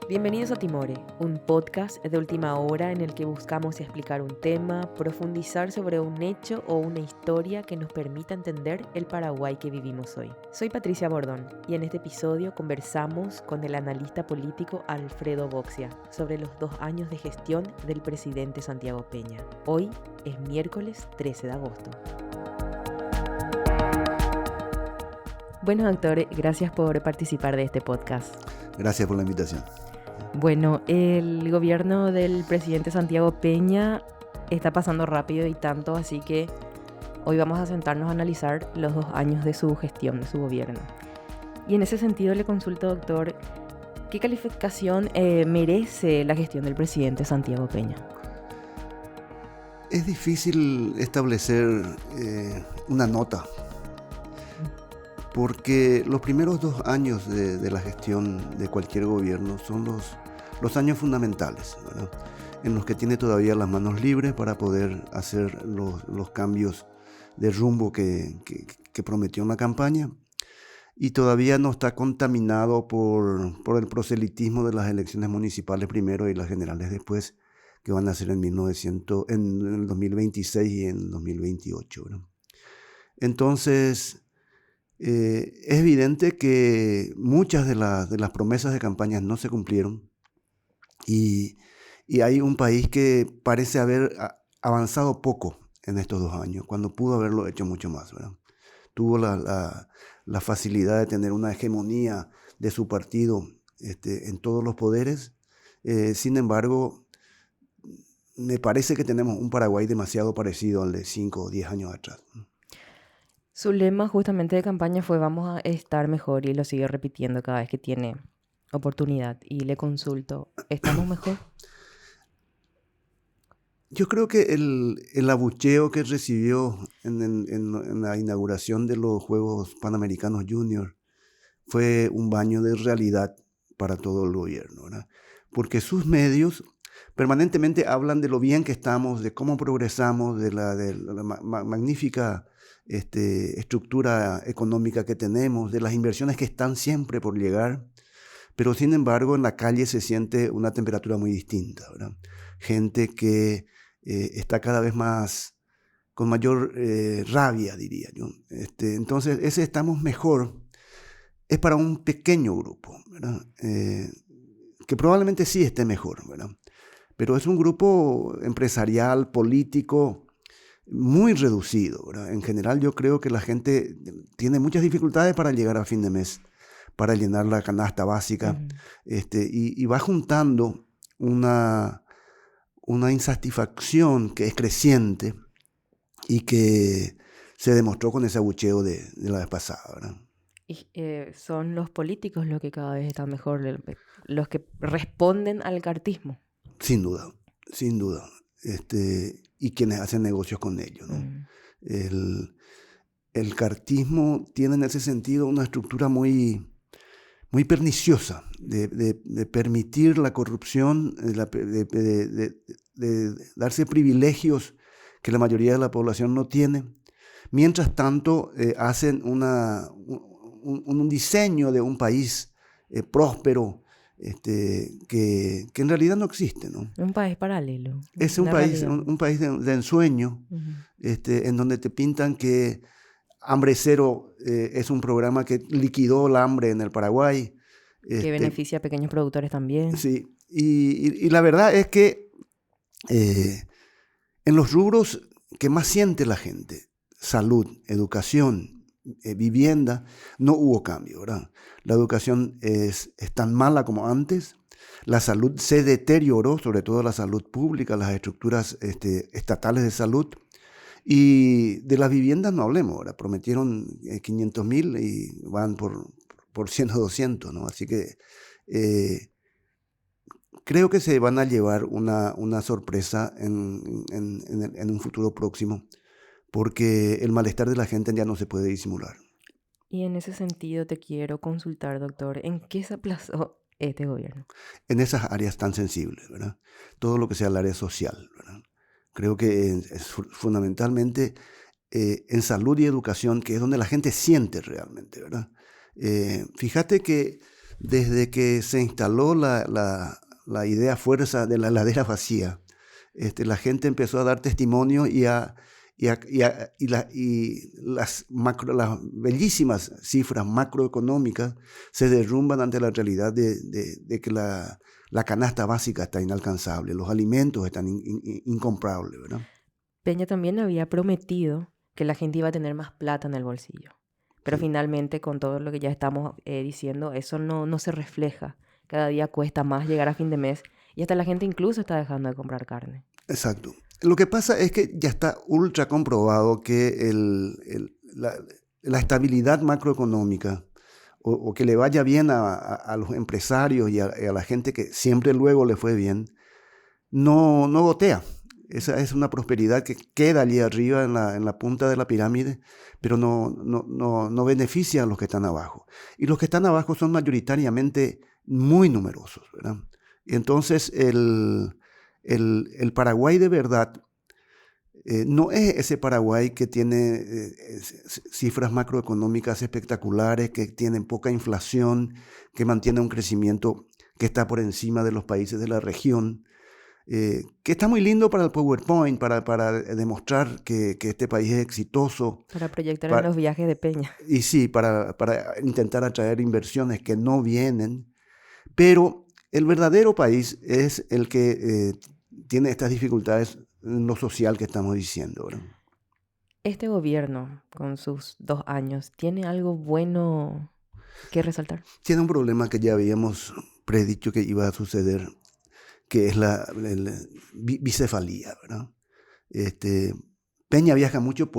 Bienvenidos a Timore, un podcast de última hora en el que buscamos explicar un tema, profundizar sobre un hecho o una historia que nos permita entender el Paraguay que vivimos hoy. Soy Patricia Bordón y en este episodio conversamos con el analista político Alfredo Boxia sobre los 2 años de gestión del presidente Santiago Peña. Hoy es miércoles 13 de agosto. Bueno, doctor, gracias por participar de este podcast. Gracias por la invitación. Bueno, el gobierno del presidente Santiago Peña está pasando rápido y tanto, así que hoy vamos a sentarnos a analizar los 2 años de su gestión, de su gobierno. Y en ese sentido le consulto, doctor, ¿qué calificación merece la gestión del presidente Santiago Peña? Es difícil establecer una nota, porque los primeros 2 años de la gestión de cualquier gobierno son los años fundamentales, ¿verdad? En los que tiene todavía las manos libres para poder hacer los cambios de rumbo que prometió en la campaña, y todavía no está contaminado por el proselitismo de las elecciones municipales primero y las generales después, que van a ser en el 2026 y en 2028, ¿verdad? Entonces, es evidente que muchas de las promesas de campañas no se cumplieron y hay un país que parece haber avanzado poco en estos 2 años, cuando pudo haberlo hecho mucho más, ¿verdad? Tuvo la facilidad de tener una hegemonía de su partido en todos los poderes. Sin embargo, me parece que tenemos un Paraguay demasiado parecido al de 5 o 10 años atrás. Su lema justamente de campaña fue "vamos a estar mejor", y lo sigue repitiendo cada vez que tiene oportunidad. Y le consulto, ¿estamos mejor? Yo creo que el abucheo que recibió en la inauguración de los Juegos Panamericanos Junior fue un baño de realidad para todo el gobierno, ¿verdad? Porque sus medios permanentemente hablan de lo bien que estamos, de cómo progresamos, de la magnífica estructura económica que tenemos, de las inversiones que están siempre por llegar, pero sin embargo en la calle se siente una temperatura muy distinta, ¿verdad? Gente que está cada vez más, con mayor rabia, diría yo. Entonces, ese "estamos mejor" es para un pequeño grupo, ¿verdad? Que probablemente sí esté mejor, ¿verdad? Pero es un grupo empresarial, político, muy reducido, ¿verdad? En general, yo creo que la gente tiene muchas dificultades para llegar a fin de mes, para llenar la canasta básica, y va juntando una insatisfacción que es creciente y que se demostró con ese abucheo de la vez pasada, ¿verdad? Y son los políticos los que cada vez están mejor, los que responden al cartismo. Sin duda, sin duda. Y quienes hacen negocios con ellos, ¿no? El cartismo tiene en ese sentido una estructura muy, muy perniciosa de permitir la corrupción, de darse privilegios que la mayoría de la población no tiene. Mientras tanto, hacen un diseño de un país próspero, que en realidad no existe, ¿no? Un país paralelo. Es un país de ensueño, en donde te pintan que Hambre Cero es un programa que liquidó el hambre en el Paraguay. Que beneficia a pequeños productores también. Sí, y la verdad es que en los rubros que más siente la gente, salud, educación, vivienda, no hubo cambio, ¿verdad? La educación es tan mala como antes, la salud se deterioró, sobre todo la salud pública, las estructuras estatales de salud, y de las viviendas no hablemos, ¿verdad? Prometieron 500,000 y van por 100 o 200, ¿no? Así que creo que se van a llevar una sorpresa en un futuro próximo, porque el malestar de la gente ya no se puede disimular. Y en ese sentido te quiero consultar, doctor, ¿en qué se aplazó este gobierno? En esas áreas tan sensibles, ¿verdad? Todo lo que sea el área social, ¿verdad? Creo que es fundamentalmente en salud y educación, que es donde la gente siente realmente, ¿verdad? Fíjate que desde que se instaló la idea fuerza de la heladera vacía, la gente empezó a dar testimonio y las bellísimas cifras macroeconómicas se derrumban ante la realidad de que la canasta básica está inalcanzable, los alimentos están incomprables, ¿verdad? Peña también había prometido que la gente iba a tener más plata en el bolsillo. Pero Sí. finalmente, con todo lo que ya estamos diciendo, eso no se refleja. Cada día cuesta más llegar a fin de mes y hasta la gente incluso está dejando de comprar carne. Exacto. Lo que pasa es que ya está ultra comprobado que la estabilidad macroeconómica o que le vaya bien a los empresarios y a la gente que siempre luego le fue bien, no gotea. Esa es una prosperidad que queda allí arriba en la punta de la pirámide, pero no beneficia a los que están abajo. Y los que están abajo son mayoritariamente muy numerosos, ¿verdad? Y entonces el Paraguay de verdad no es ese Paraguay que tiene cifras macroeconómicas espectaculares, que tiene poca inflación, que mantiene un crecimiento que está por encima de los países de la región, que está muy lindo para el PowerPoint, para demostrar que este país es exitoso. Para proyectar en los viajes de Peña. Y sí, para intentar atraer inversiones que no vienen. Pero el verdadero país es el que tiene estas dificultades en lo social que estamos diciendo, ¿verdad? Este gobierno, con sus 2 años, ¿tiene algo bueno que resaltar? Tiene un problema que ya habíamos predicho que iba a suceder, que es la bicefalía, ¿verdad? Peña viaja mucho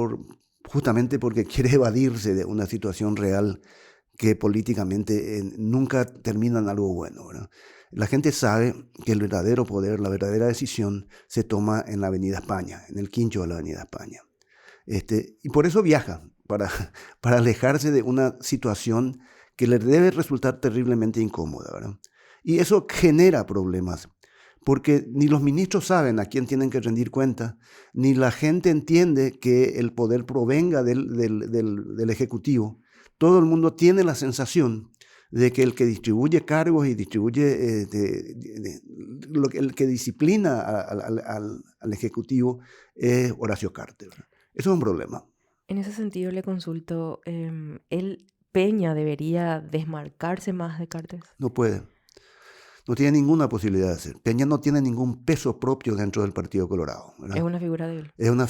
justamente porque quiere evadirse de una situación real que políticamente nunca termina en algo bueno, ¿verdad? La gente sabe que el verdadero poder, la verdadera decisión se toma en la Avenida España, en el quincho de la Avenida España. Y por eso viaja, para alejarse de una situación que le debe resultar terriblemente incómoda, ¿verdad? Y eso genera problemas, porque ni los ministros saben a quién tienen que rendir cuenta, ni la gente entiende que el poder provenga del Ejecutivo. Todo el mundo tiene la sensación de que el que distribuye cargos y distribuye, el que disciplina al Ejecutivo es Horacio Carter. Eso es un problema. En ese sentido le consulto, Peña debería desmarcarse más de Cartes. No puede. No tiene ninguna posibilidad de hacer. Peña no tiene ningún peso propio dentro del Partido Colorado, ¿verdad? Es una figura de él. Es una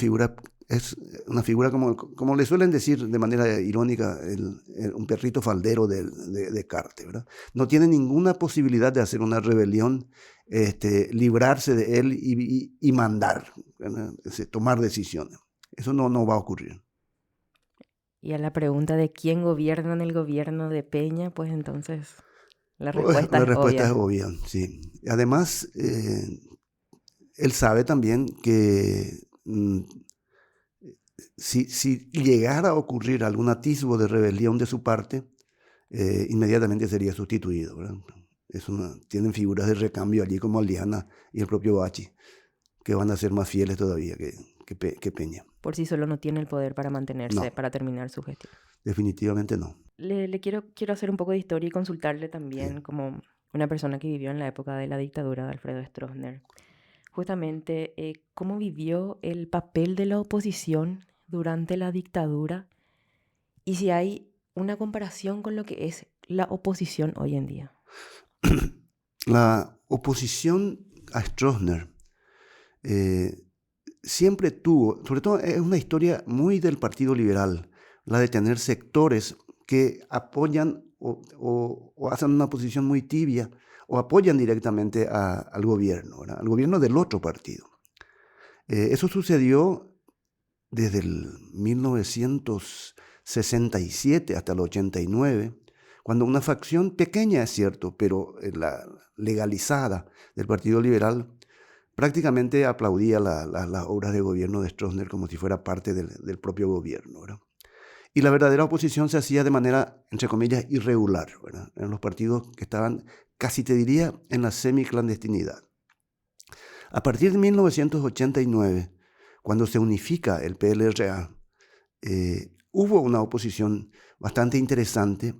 figura como le suelen decir de manera irónica, un perrito faldero de Carter, ¿verdad? No tiene ninguna posibilidad de hacer una rebelión, librarse de él y mandar, ¿verdad? Tomar decisiones. Eso no va a ocurrir. Y a la pregunta de quién gobierna en el gobierno de Peña, pues entonces la respuesta La es respuesta es obvia. obvia, sí. Además, él sabe también que si llegara a ocurrir algún atisbo de rebelión de su parte, inmediatamente sería sustituido, ¿verdad? Tienen figuras de recambio allí como Aliana y el propio Bachi, que van a ser más fieles todavía que Peña. Por sí solo no tiene el poder para mantenerse, No. para terminar su gestión. Definitivamente no. Le quiero hacer un poco de historia y consultarle también Sí. como una persona que vivió en la época de la dictadura de Alfredo Stroessner. Justamente, ¿cómo vivió el papel de la oposición durante la dictadura? Y si hay una comparación con lo que es la oposición hoy en día. La oposición a Stroessner siempre tuvo, sobre todo es una historia muy del Partido Liberal, la de tener sectores que apoyan o hacen una posición muy tibia o apoyan directamente al gobierno, ¿verdad? Al gobierno del otro partido. Eso sucedió desde el 1967 hasta el 89, cuando una facción pequeña, es cierto, pero la legalizada del Partido Liberal, prácticamente aplaudía las obras de gobierno de Stroessner como si fuera parte del propio gobierno, ¿verdad? Y la verdadera oposición se hacía de manera, entre comillas, irregular, ¿verdad? Eran los partidos que estaban, casi te diría, en la semiclandestinidad. A partir de 1989, cuando se unifica el PLRA, hubo una oposición bastante interesante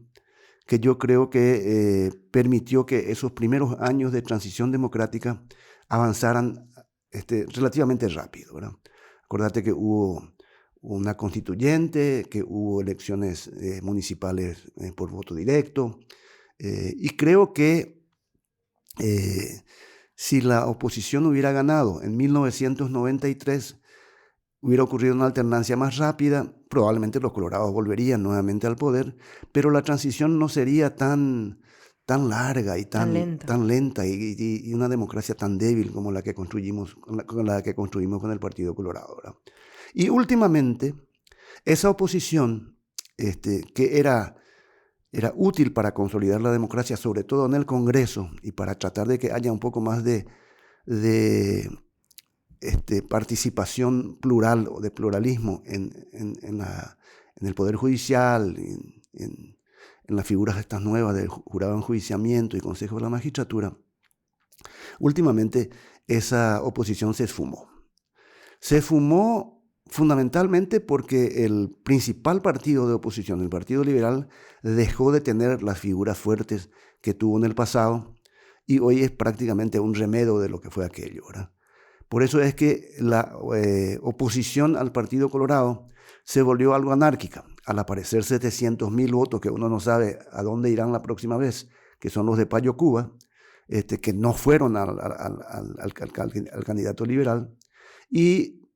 que yo creo que permitió que esos primeros años de transición democrática avanzaran relativamente rápido, ¿verdad? Acordate que hubo una constituyente, que hubo elecciones municipales por voto directo, y creo que si la oposición hubiera ganado en 1993, hubiera ocurrido una alternancia más rápida, probablemente los colorados volverían nuevamente al poder, pero la transición no sería tan larga y tan lenta y una democracia tan débil como la que construimos con el Partido Colorado, ¿verdad? Y últimamente, esa oposición que era útil para consolidar la democracia, sobre todo en el Congreso, y para tratar de que haya un poco más de participación plural o de pluralismo en el Poder Judicial, en las figuras estas nuevas del jurado de enjuiciamiento y Consejo de la Magistratura, últimamente esa oposición se esfumó. Se esfumó fundamentalmente porque el principal partido de oposición, el Partido Liberal, dejó de tener las figuras fuertes que tuvo en el pasado y hoy es prácticamente un remedio de lo que fue aquello, ¿verdad? Por eso es que la oposición al Partido Colorado se volvió algo anárquica. Al aparecer 700.000 votos que uno no sabe a dónde irán la próxima vez, que son los de Payo Cuba, que no fueron al candidato liberal, y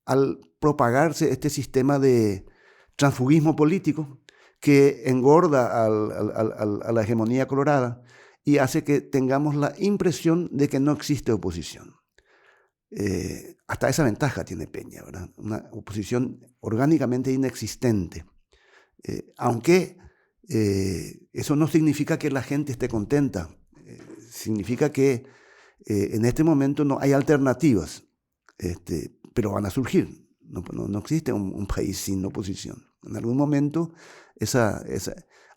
al propagarse este sistema de transfugismo político que engorda a la hegemonía colorada y hace que tengamos la impresión de que no existe oposición. Hasta esa ventaja tiene Peña, ¿verdad? Una oposición orgánicamente inexistente. Aunque eso no significa que la gente esté contenta, significa que en este momento no hay alternativas, pero van a surgir. No existe un país sin oposición. En algún momento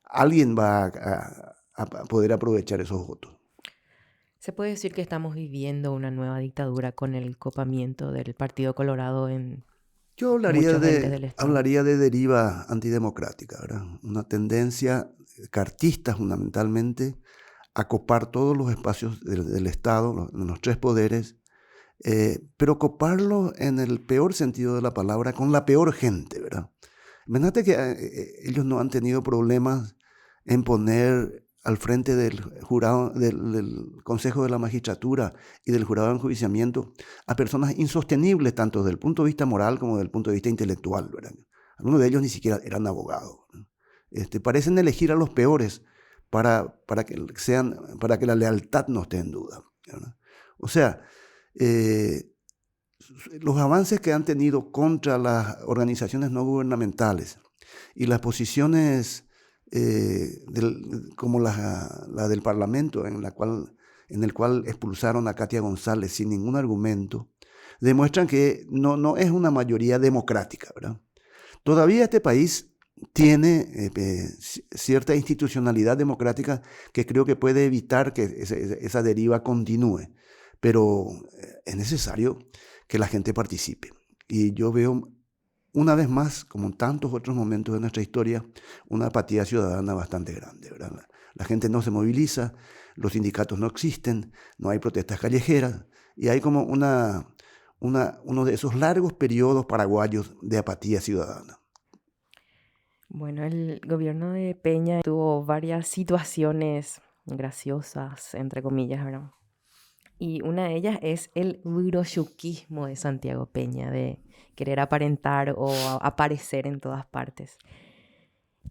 alguien va a poder aprovechar esos votos. ¿Se puede decir que estamos viviendo una nueva dictadura con el copamiento del Partido Colorado en Yo muchos entes del Estado? hablaría de deriva antidemocrática, ¿verdad? Una tendencia cartista fundamentalmente a copar todos los espacios del Estado, los tres poderes, pero coparlo en el peor sentido de la palabra, con la peor gente, ¿verdad? Imagínate que ellos no han tenido problemas en poner al frente del jurado, del Consejo de la Magistratura y del jurado de enjuiciamiento a personas insostenibles tanto desde el punto de vista moral como desde el punto de vista intelectual, ¿verdad? Algunos de ellos ni siquiera eran abogados, ¿no? Parecen elegir a los peores para que la lealtad no esté en duda, ¿verdad? O sea, los avances que han tenido contra las organizaciones no gubernamentales y las posiciones como la del Parlamento, en el cual expulsaron a Katia González sin ningún argumento, demuestran que no es una mayoría democrática, ¿verdad? Todavía este país tiene cierta institucionalidad democrática que creo que puede evitar que esa deriva continúe, pero es necesario que la gente participe. Y yo veo, una vez más, como en tantos otros momentos de nuestra historia, una apatía ciudadana bastante grande, ¿verdad? La gente no se moviliza, los sindicatos no existen, no hay protestas callejeras, y hay como uno de esos largos periodos paraguayos de apatía ciudadana. Bueno, el gobierno de Peña tuvo varias situaciones graciosas, entre comillas, ¿verdad? Y una de ellas es el viroshuquismo de Santiago Peña, de querer aparentar o aparecer en todas partes.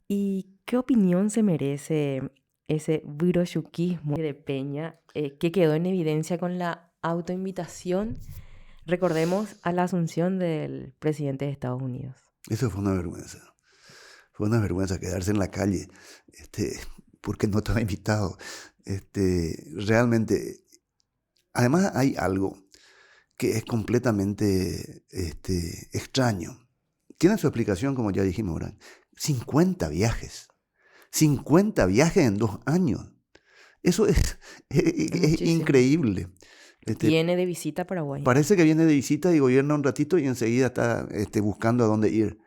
¿Y qué opinión se merece ese viroshuquismo de Peña que quedó en evidencia con la autoinvitación, recordemos, a la asunción del presidente de Estados Unidos? Eso fue una vergüenza. Fue una vergüenza quedarse en la calle porque no estaba invitado. Realmente, además hay algo que es completamente extraño. Tiene su explicación, como ya dijimos ahora. 50 viajes. 50 viajes en 2 años. Eso es increíble. Viene de visita a Paraguay. Parece que viene de visita y gobierna un ratito y enseguida está buscando a dónde ir.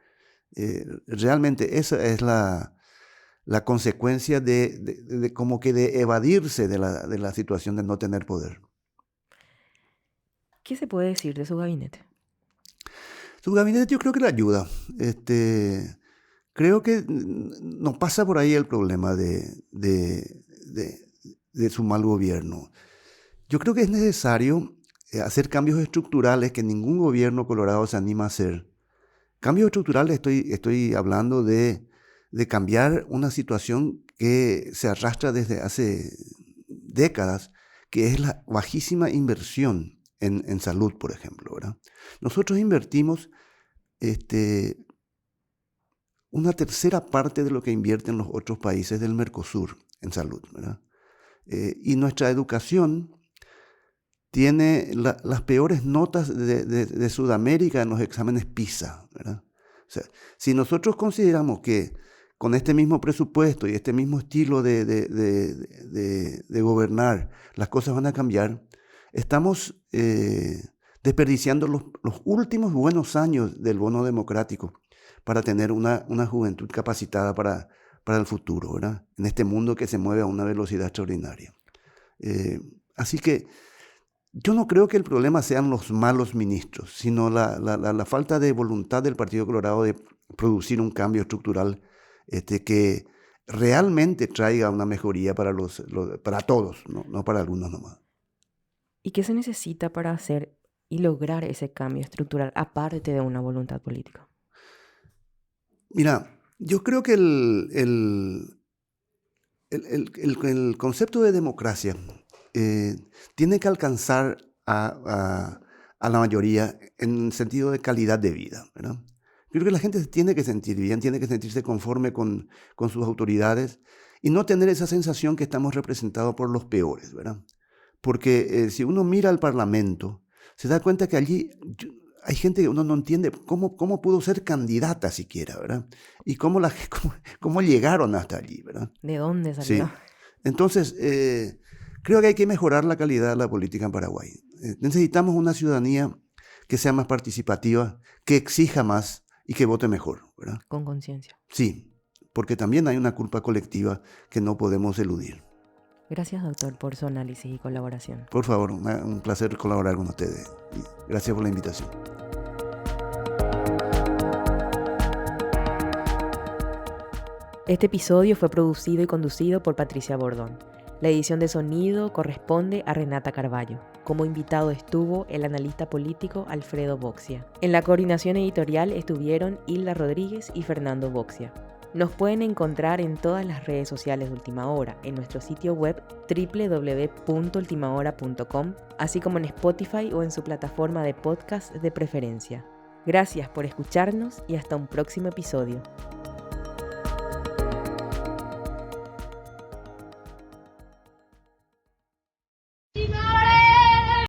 Realmente esa es la consecuencia de como que de evadirse de la situación de no tener poder. ¿Qué se puede decir de su gabinete? Su gabinete yo creo que le ayuda. Creo que no pasa por ahí el problema de su mal gobierno. Yo creo que es necesario hacer cambios estructurales que ningún gobierno colorado se anima a hacer. Cambios estructurales estoy hablando de cambiar una situación que se arrastra desde hace décadas, que es la bajísima inversión en salud, por ejemplo, ¿verdad? Nosotros invertimos una tercera parte de lo que invierten los otros países del Mercosur en salud, ¿verdad? Y nuestra educación tiene las peores notas de Sudamérica en los exámenes PISA, ¿verdad? O sea, si nosotros consideramos que con este mismo presupuesto y este mismo estilo de gobernar las cosas van a cambiar, estamos desperdiciando los últimos buenos años del bono democrático para tener una juventud capacitada para el futuro, ¿verdad? En este mundo que se mueve a una velocidad extraordinaria. Así que yo no creo que el problema sean los malos ministros, sino la falta de voluntad del Partido Colorado de producir un cambio estructural que realmente traiga una mejoría para todos, no para algunos nomás. ¿Y qué se necesita para hacer y lograr ese cambio estructural aparte de una voluntad política? Mira, yo creo que el concepto de democracia tiene que alcanzar a la mayoría en sentido de calidad de vida, ¿verdad? Yo creo que la gente se tiene que sentir bien, tiene que sentirse conforme con sus autoridades y no tener esa sensación que estamos representados por los peores, ¿verdad? Porque si uno mira al Parlamento, se da cuenta que allí hay gente que uno no entiende cómo pudo ser candidata siquiera, ¿verdad? Y cómo llegaron hasta allí, ¿verdad? ¿De dónde salió? Sí. Entonces, creo que hay que mejorar la calidad de la política en Paraguay. Necesitamos una ciudadanía que sea más participativa, que exija más y que vote mejor, ¿verdad? Con conciencia. Sí, porque también hay una culpa colectiva que no podemos eludir. Gracias, doctor, por su análisis y colaboración. Por favor, un placer colaborar con ustedes. Gracias por la invitación. Este episodio fue producido y conducido por Patricia Bordón. La edición de sonido corresponde a Renata Carballo. Como invitado estuvo el analista político Alfredo Boxia. En la coordinación editorial estuvieron Hilda Rodríguez y Fernando Boxia. Nos pueden encontrar en todas las redes sociales de Última Hora, en nuestro sitio web www.ultimahora.com, así como en Spotify o en su plataforma de podcast de preferencia. Gracias por escucharnos y hasta un próximo episodio.